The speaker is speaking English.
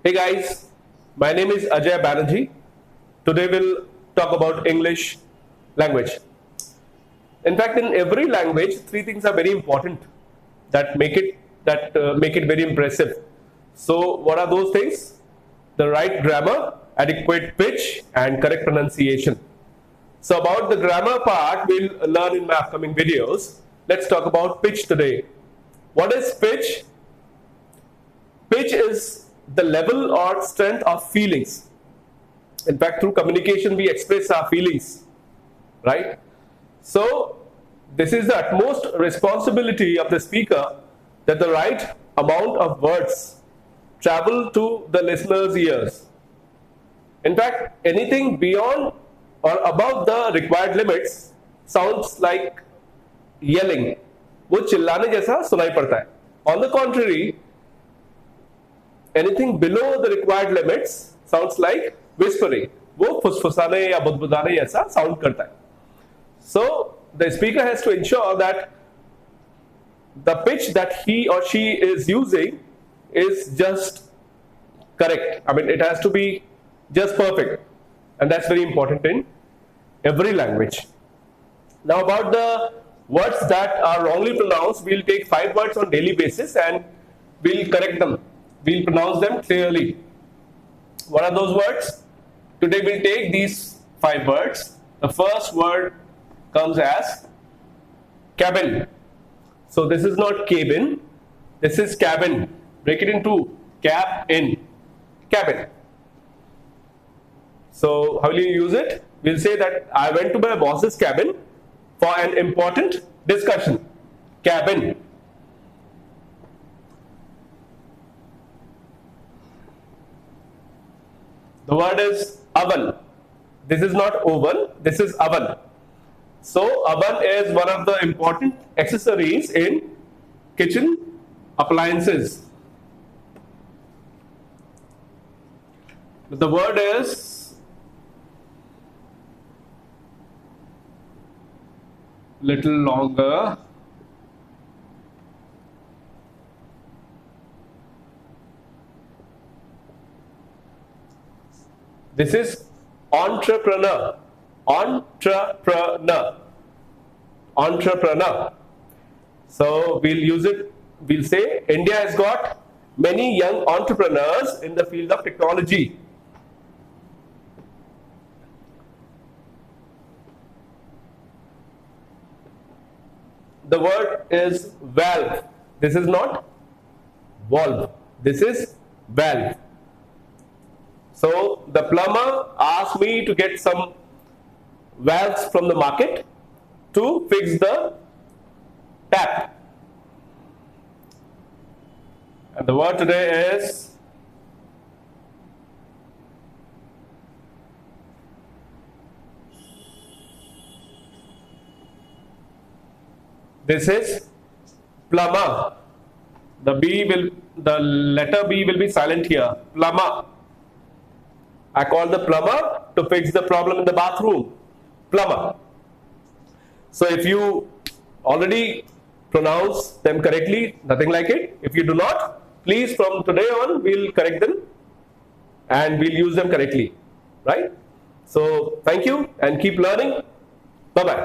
Hey guys, my name is Ajay Banerjee. Today we'll talk about English language. In fact, in every language, three things are very important that make it very impressive. So, what are those things? The right grammar, adequate pitch, and correct pronunciation. So, about the grammar part, we'll learn in my upcoming videos. Let's talk about pitch today. What is pitch? Pitch is the level or strength of feelings. In fact, through communication, we express our feelings, right? So, this is the utmost responsibility of the speaker that the right amount of words travel to the listener's ears. In fact, anything beyond or above the required limits sounds like yelling. वो चिल्लाने जैसा सुनाई पड़ता है. On the contrary, anything below the required limits sounds like whispering. वो फुसफुसाने या बुदबुदाने जैसा sound करता है. So the speaker has to ensure that the pitch that he or she is using is just correct. I mean, it has to be just perfect, and that's very important in every language. Now, about the words that are wrongly pronounced, we'll take 5 words on daily basis and we'll correct them. We'll pronounce them clearly. What are those words? Today we'll take these 5 words. The first word comes as cabin. So this is not cabin, this is cabin. Break it in two. Cab in. Cabin. So how will you use it? We'll say that I went to my boss's cabin for an important discussion. Cabin. The word is oven. This is not oven, this is oven. So oven is one of the important accessories in kitchen appliances. The word is little longer. This is entrepreneur. Entrepreneur. Entrepreneur. So we'll use it. We'll say India has got many young entrepreneurs in the field of technology. The word is valve. This is not valve. This is valve. So the plumber asked me to get some valves from the market to fix the tap. And the word today is plumber. The letter B will be silent here. Plumber. I call the plumber to fix the problem in the bathroom. Plumber. So if you already pronounce them correctly, nothing like it. If you do not, please from today on we'll correct them and we'll use them correctly. Right? So thank you and keep learning. Bye-bye.